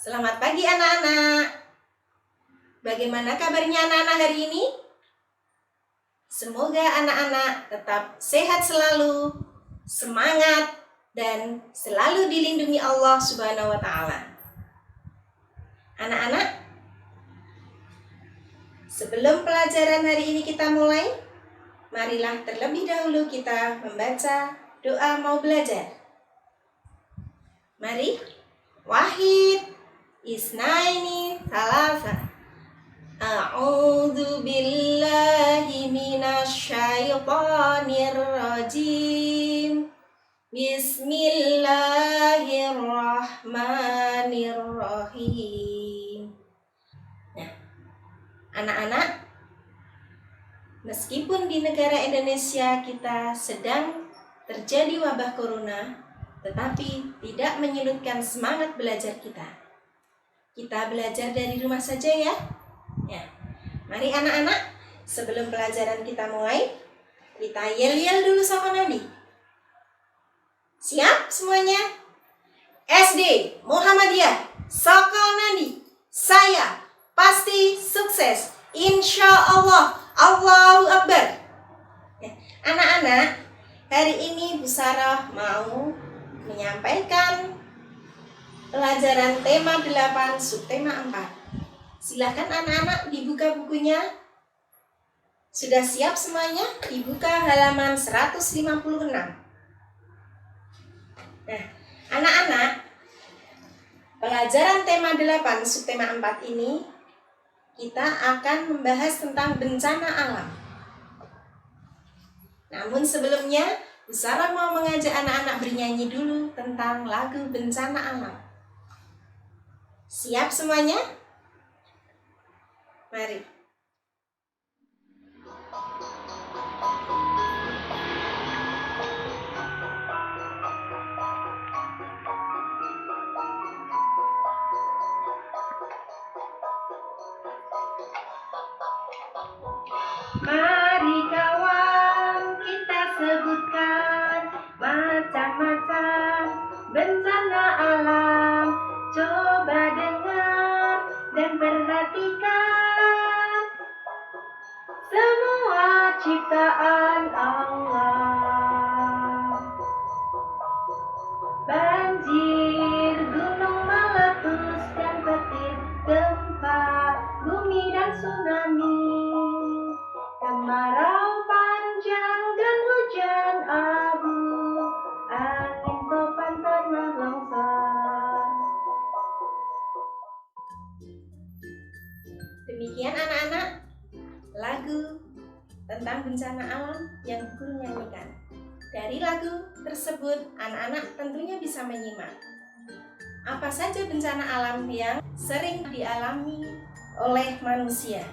Selamat pagi anak-anak. Bagaimana kabarnya anak-anak hari ini? Semoga anak-anak tetap sehat selalu, semangat, dan selalu dilindungi Allah Subhanahu wa Ta'ala. Anak-anak, sebelum pelajaran hari ini kita mulai, marilah terlebih dahulu kita membaca doa mau belajar. Mari, Wahid, Isnaini, Thalatha. A'udzu billahi minasyaitonir rajim. Bismillahirrahmanirrahim. Nah, anak-anak, meskipun di negara Indonesia kita sedang terjadi wabah corona, tetapi tidak menyurutkan semangat belajar kita. Kita belajar dari rumah saja ya. Ya, mari anak-anak, sebelum pelajaran kita mulai, kita yel-yel dulu sama Nabi. Siap semuanya? SD Muhammadiyah Sakal Nadi, saya pasti sukses. Insya Allah. Allahu Akbar. Ya, anak-anak, hari ini Bu Sarah mau menyampaikan pelajaran tema 8 subtema 4. Silahkan anak-anak dibuka bukunya. Sudah siap semuanya? Dibuka halaman 156. Nah, anak-anak, pelajaran tema 8 subtema 4 ini kita akan membahas tentang bencana alam. Namun sebelumnya, Bu Sarah mau mengajak anak-anak bernyanyi dulu tentang lagu bencana alam. Siap semuanya? Mari. Mari kawan, kita sebutkan macam-macam bencana alam. Coba dengar dan perhatikan, semua ciptaan Allah. Banjir, gunung meletus dan petir, gempa, bumi dan tsunami, kemarau panjang dan hujan abu, angin topan, tanah longsor. Demikian anak-anak lagu tentang bencana alam yang guru nyanyikan. Dari lagu tersebut anak-anak tentunya bisa menyimak apa saja bencana alam yang sering dialami oleh manusia.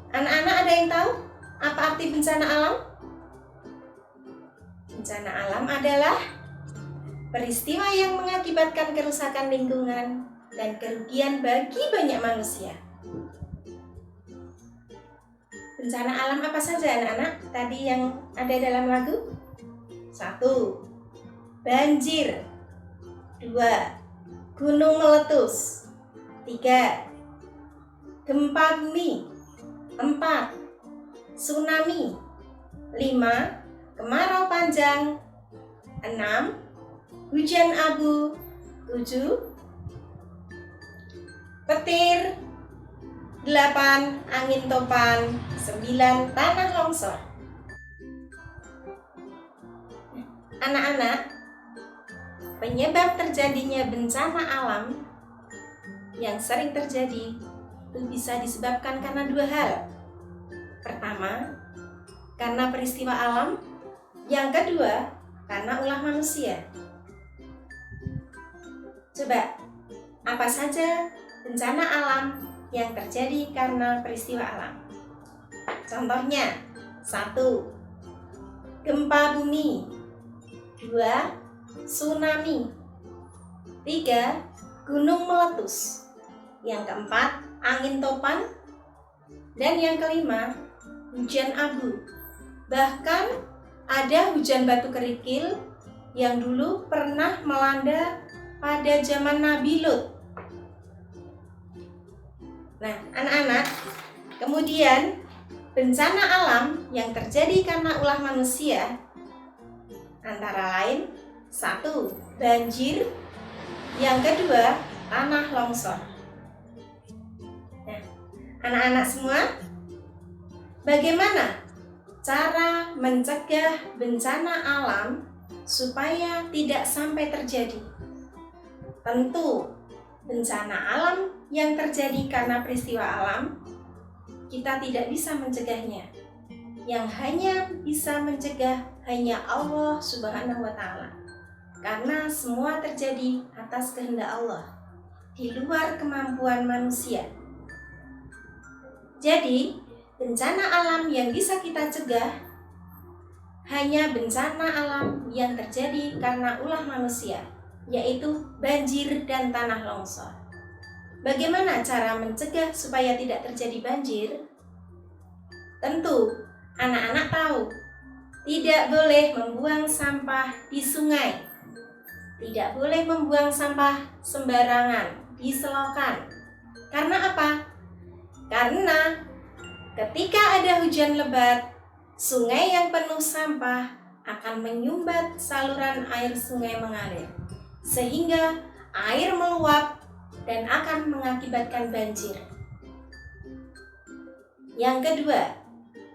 Anak-anak ada yang tahu apa arti bencana alam? Bencana alam adalah peristiwa yang mengakibatkan kerusakan lingkungan dan kerugian bagi banyak manusia. Bencana alam apa saja anak-anak tadi yang ada dalam lagu? 1. Banjir. 2. Gunung meletus. 3. Gempa bumi. 4. Tsunami. 5. Kemarau panjang. 6. Hujan abu. 7. Petir. 8. Angin topan. 9. Tanah longsor. Anak-anak, penyebab terjadinya bencana alam yang sering terjadi itu bisa disebabkan karena 2 hal. Pertama, karena peristiwa alam. Yang kedua, karena ulah manusia. Coba, apa saja bencana alam yang terjadi karena peristiwa alam? Contohnya, 1. Gempa bumi. 2. Tsunami. 3. Gunung meletus. Yang keempat, angin topan. Dan yang kelima, hujan abu. Bahkan ada hujan batu kerikil yang dulu pernah melanda pada zaman Nabi Lut. Nah, anak-anak, kemudian bencana alam yang terjadi karena ulah manusia antara lain 1. Banjir, yang kedua tanah longsor. Nah, anak-anak semua, bagaimana cara mencegah bencana alam supaya tidak sampai terjadi? Tentu, bencana alam yang terjadi karena peristiwa alam, kita tidak bisa mencegahnya. Yang hanya bisa mencegah hanya Allah Subhanahu wa Ta'ala. Karena semua terjadi atas kehendak Allah, di luar kemampuan manusia. Jadi, bencana alam yang bisa kita cegah hanya bencana alam yang terjadi karena ulah manusia, yaitu banjir dan tanah longsor. Bagaimana cara mencegah supaya tidak terjadi banjir? Tentu, anak-anak tahu, tidak boleh membuang sampah di sungai. Tidak boleh membuang sampah sembarangan di selokan. Karena apa? Karena ketika ada hujan lebat, sungai yang penuh sampah akan menyumbat saluran air sungai mengalir, sehingga air meluap dan akan mengakibatkan banjir. Yang kedua,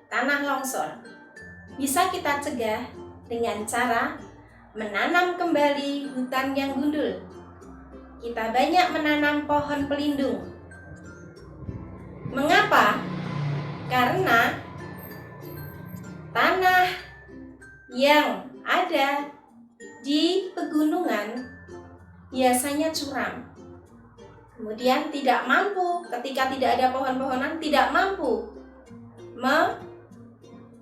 tanah longsor. Bisa kita cegah dengan cara menanam kembali hutan yang gundul. Kita banyak menanam pohon pelindung. Mengapa? Karena tanah yang ada di pegunungan biasanya curam. Kemudian tidak mampu, ketika tidak ada pohon-pohonan, tidak mampu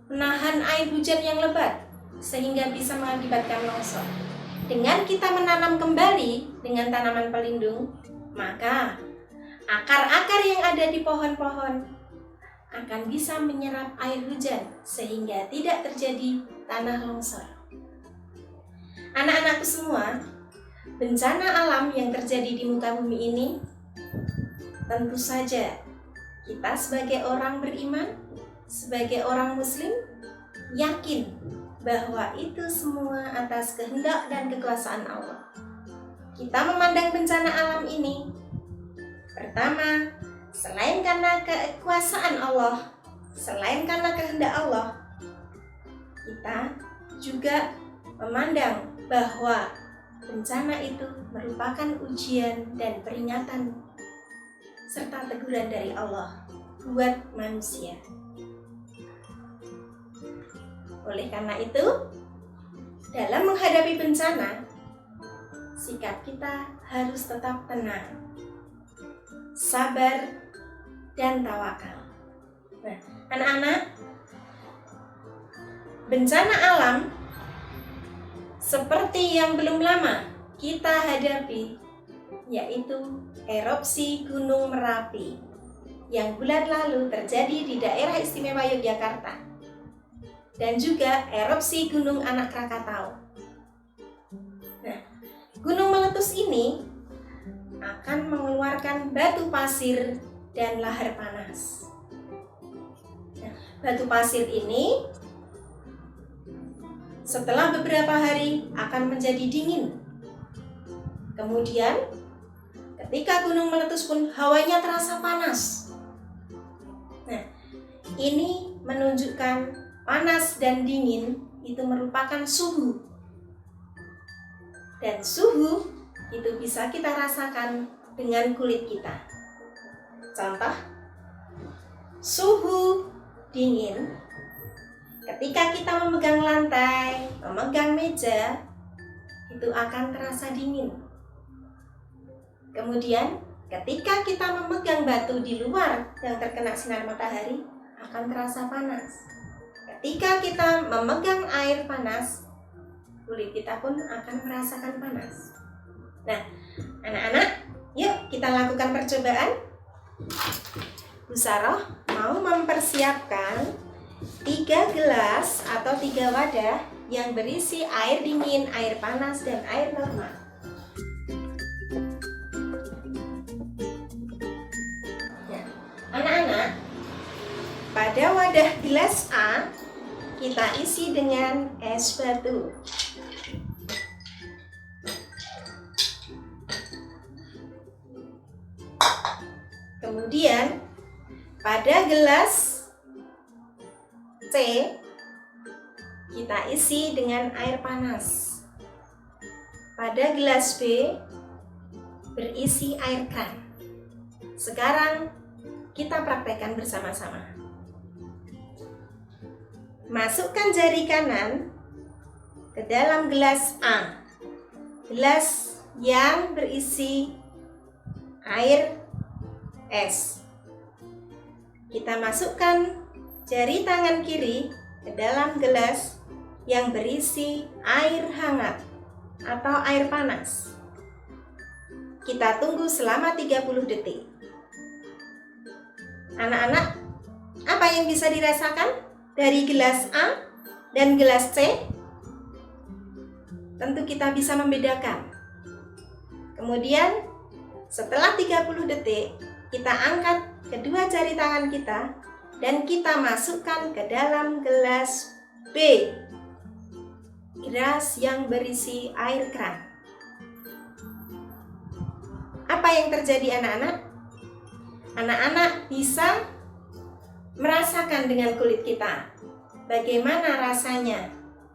menahan air hujan yang lebat, sehingga bisa mengakibatkan longsor. Dengan kita menanam kembali dengan tanaman pelindung, maka akar-akar yang ada di pohon-pohon akan bisa menyerap air hujan, sehingga tidak terjadi tanah longsor. Anak-anakku semua, bencana alam yang terjadi di muka bumi ini, tentu saja kita sebagai orang beriman, sebagai orang muslim, yakin bahwa itu semua atas kehendak dan kekuasaan Allah. Kita memandang bencana alam ini, pertama, selain karena kekuasaan Allah, selain karena kehendak Allah, kita juga memandang bahwa bencana itu merupakan ujian dan peringatan serta teguran dari Allah buat manusia. Oleh karena itu, dalam menghadapi bencana, sikap kita harus tetap tenang, sabar, dan tawakal. Nah, anak-anak, bencana alam seperti yang belum lama kita hadapi, yaitu erupsi Gunung Merapi yang bulan lalu terjadi di daerah istimewa Yogyakarta, dan juga erupsi Gunung Anak Krakatau. Nah, gunung meletus ini akan mengeluarkan batu pasir dan lahar panas. Nah, batu pasir ini setelah beberapa hari akan menjadi dingin. Kemudian, ketika gunung meletus pun hawanya terasa panas. Nah, ini menunjukkan panas dan dingin itu merupakan suhu. Dan suhu itu bisa kita rasakan dengan kulit kita. Contoh, suhu dingin ketika kita memegang lantai, memegang meja, itu akan terasa dingin. Kemudian, ketika kita memegang batu di luar yang terkena sinar matahari, akan terasa panas. Ketika kita memegang air panas, kulit kita pun akan merasakan panas. Nah, anak-anak, yuk kita lakukan percobaan. Bu Saroh mau mempersiapkan 3 gelas atau 3 wadah yang berisi air dingin, air panas, dan air normal. wadah gelas A kita isi dengan es batu. Kemudian pada gelas C kita isi dengan air panas. Pada gelas B berisi air keran. Sekarang kita praktekkan bersama-sama. Masukkan jari kanan ke dalam gelas A, gelas yang berisi air es. Kita masukkan jari tangan kiri ke dalam gelas yang berisi air hangat atau air panas. Kita tunggu selama 30 detik. Anak-anak, apa yang bisa dirasakan dari gelas A dan gelas C? Tentu kita bisa membedakan. Kemudian setelah 30 detik, kita angkat kedua jari tangan kita dan kita masukkan ke dalam gelas B, gelas yang berisi air keran. Apa yang terjadi anak-anak? Anak-anak bisa merasakan dengan kulit kita bagaimana rasanya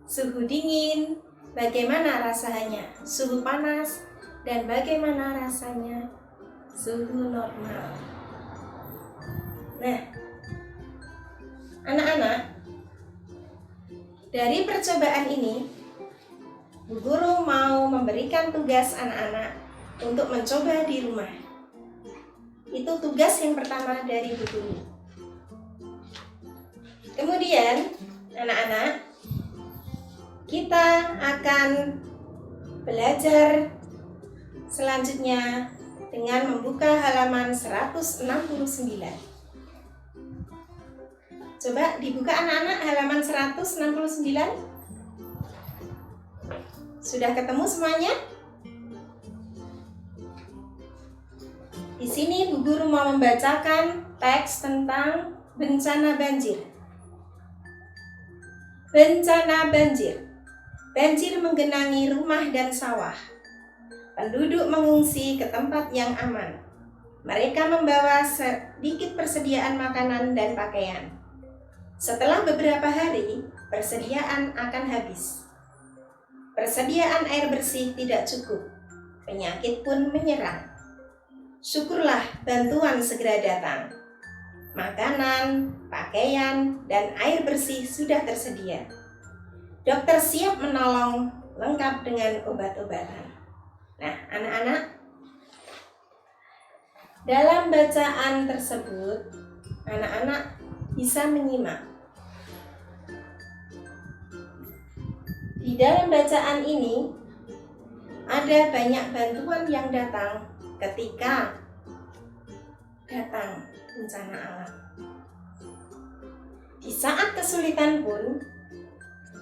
suhu dingin, bagaimana rasanya suhu panas, dan bagaimana rasanya suhu normal. Nah, anak-anak, dari percobaan ini, Bu Guru mau memberikan tugas anak-anak untuk mencoba di rumah. Itu tugas yang pertama dari Bu Guru. Kemudian, anak-anak, kita akan belajar selanjutnya dengan membuka halaman 169. Coba dibuka anak-anak halaman 169. Sudah ketemu semuanya? Di sini Bu Guru mau membacakan teks tentang bencana banjir. Bencana banjir. Banjir menggenangi rumah dan sawah. Penduduk mengungsi ke tempat yang aman. Mereka membawa sedikit persediaan makanan dan pakaian. Setelah beberapa hari, persediaan akan habis. Persediaan air bersih tidak cukup. Penyakit pun menyerang. Syukurlah bantuan segera datang. Makanan, pakaian, dan air bersih sudah tersedia. Dokter siap menolong, lengkap dengan obat-obatan. Nah, anak-anak, dalam bacaan tersebut, anak-anak bisa menyimak. Di dalam bacaan ini, ada banyak bantuan yang datang ketika datang bencana alam. Di saat kesulitan pun,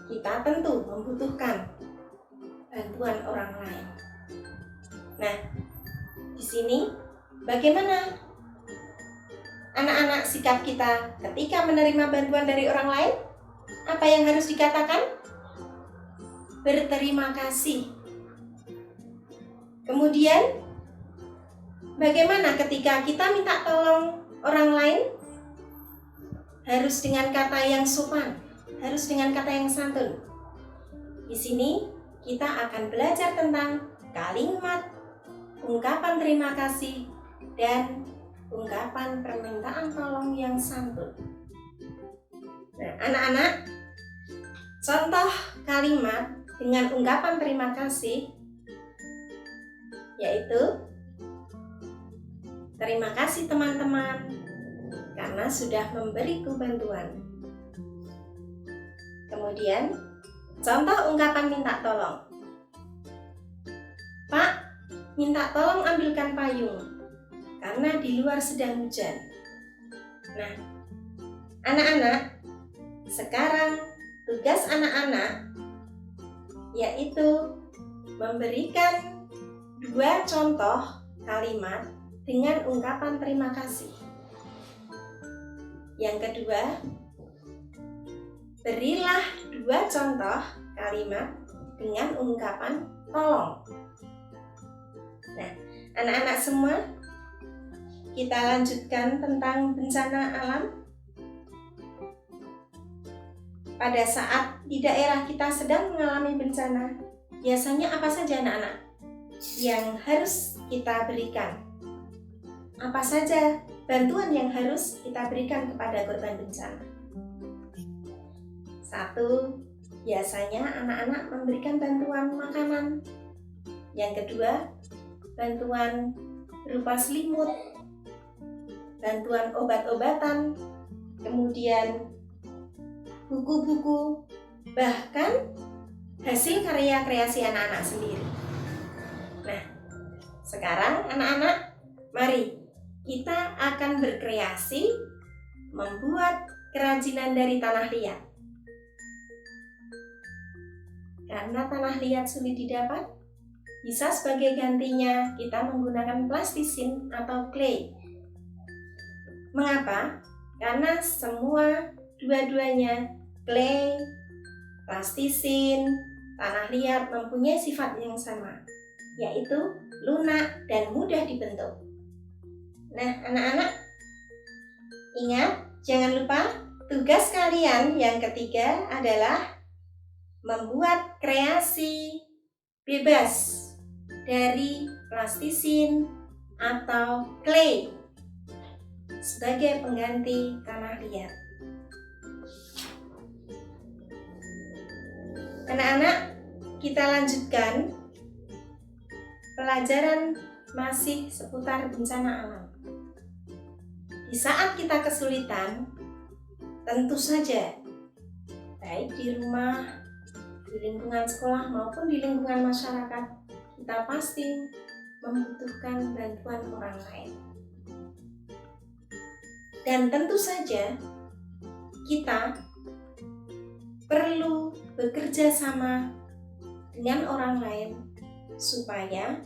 kita tentu membutuhkan bantuan orang lain. Nah, di sini bagaimana anak-anak sikap kita ketika menerima bantuan dari orang lain? Apa yang harus dikatakan? Berterima kasih. Kemudian, bagaimana ketika kita minta tolong orang lain? Harus dengan kata yang sopan, harus dengan kata yang santun. Di sini kita akan belajar tentang kalimat, ungkapan terima kasih, dan ungkapan permintaan tolong yang santun. Nah, anak-anak, contoh kalimat dengan ungkapan terima kasih yaitu, terima kasih teman-teman karena sudah memberiku bantuan. Kemudian, contoh ungkapan minta tolong. Pak, minta tolong ambilkan payung karena di luar sedang hujan. Nah, anak-anak, sekarang tugas anak-anak yaitu memberikan 2 contoh kalimat dengan ungkapan terima kasih. Yang kedua, Berilah 2 contoh kalimat dengan ungkapan tolong. Nah, anak-anak semua, kita lanjutkan tentang bencana alam. Pada saat di daerah kita sedang mengalami bencana, biasanya apa saja anak-anak yang harus kita berikan? Apa saja bantuan yang harus kita berikan kepada korban bencana? 1, biasanya anak-anak memberikan bantuan makanan. Yang kedua, bantuan berupa selimut, bantuan obat-obatan, kemudian buku-buku, bahkan hasil karya kreasi anak-anak sendiri. Nah, sekarang anak-anak, mari kita akan berkreasi membuat kerajinan dari tanah liat. Karena tanah liat sulit didapat, bisa sebagai gantinya kita menggunakan plastisin atau clay. Mengapa? Karena dua-duanya clay, plastisin, tanah liat mempunyai sifat yang sama, yaitu lunak dan mudah dibentuk. Nah, anak-anak, ingat, jangan lupa tugas kalian yang ketiga adalah membuat kreasi bebas dari plastisin atau clay sebagai pengganti tanah liat. Anak-anak, kita lanjutkan pelajaran masih seputar bencana alam. Di saat kita kesulitan, tentu saja baik di rumah, di lingkungan sekolah maupun di lingkungan masyarakat, kita pasti membutuhkan bantuan orang lain. Dan tentu saja kita perlu bekerja sama dengan orang lain supaya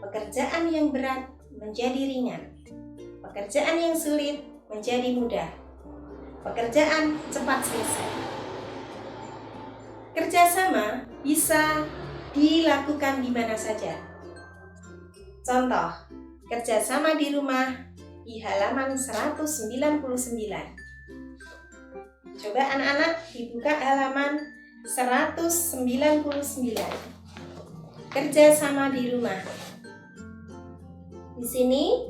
pekerjaan yang berat menjadi ringan, pekerjaan yang sulit menjadi mudah, pekerjaan cepat selesai. Kerjasama bisa dilakukan di mana saja. Contoh, kerjasama di rumah di halaman 199. Coba anak-anak dibuka halaman 199. Kerjasama di rumah. Di sini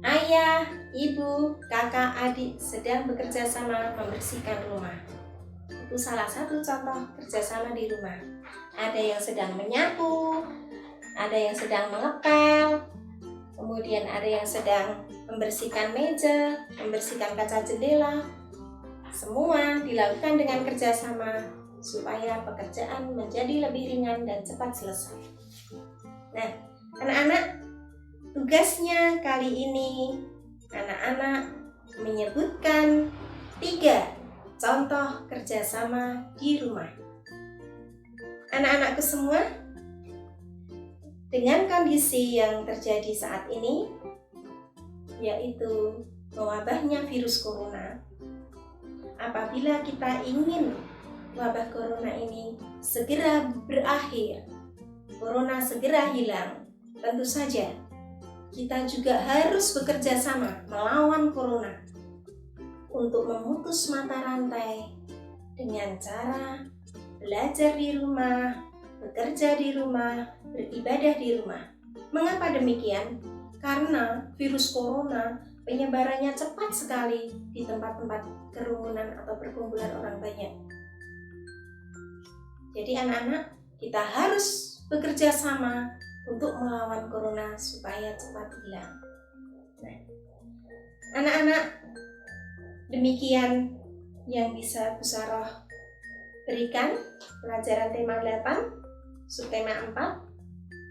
ayah, ibu, kakak, adik sedang bekerja sama membersihkan rumah. Itu salah satu contoh kerjasama di rumah. Ada yang sedang menyapu, ada yang sedang mengepel, kemudian ada yang sedang membersihkan meja, membersihkan kaca jendela. Semua dilakukan dengan kerjasama supaya pekerjaan menjadi lebih ringan dan cepat selesai. Nah, anak-anak, tugasnya kali ini anak-anak menyebutkan 3 contoh kerjasama di rumah. Anak-anakku semua, dengan kondisi yang terjadi saat ini, yaitu mewabahnya virus corona, apabila kita ingin wabah corona ini segera berakhir, corona segera hilang, tentu saja kita juga harus bekerja sama melawan corona untuk memutus mata rantai dengan cara belajar di rumah, bekerja di rumah, beribadah di rumah. Mengapa demikian? Karena virus corona penyebarannya cepat sekali di tempat-tempat kerumunan atau perkumpulan orang banyak. Jadi anak-anak, kita harus bekerja sama untuk melawan corona supaya cepat hilang. Nah, anak-anak, demikian yang bisa Bu Saroh berikan pelajaran tema 8, subtema 4.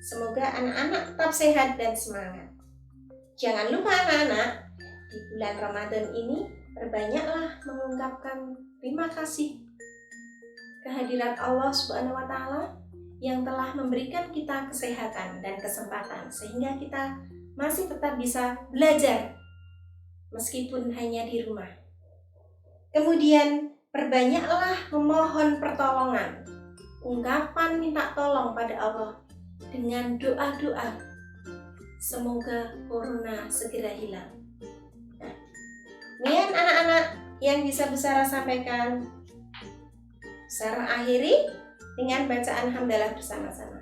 Semoga anak-anak tetap sehat dan semangat. Jangan lupa anak-anak, di bulan Ramadan ini perbanyaklah mengungkapkan terima kasih kehadirat Allah Subhanahu wa Ta'ala yang telah memberikan kita kesehatan dan kesempatan sehingga kita masih tetap bisa belajar meskipun hanya di rumah. Kemudian Perbanyaklah memohon pertolongan, ungkapan minta tolong pada Allah dengan doa-doa. Semoga corona segera hilang. Nah, nian anak-anak yang bisa Bu Sarah sampaikan. Sarah akhiri dengan bacaan hamdalah bersama-sama.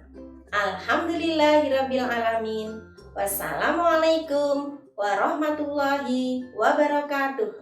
Alhamdulillahirabbil alamin. Wassalamualaikum warahmatullahi wabarakatuh.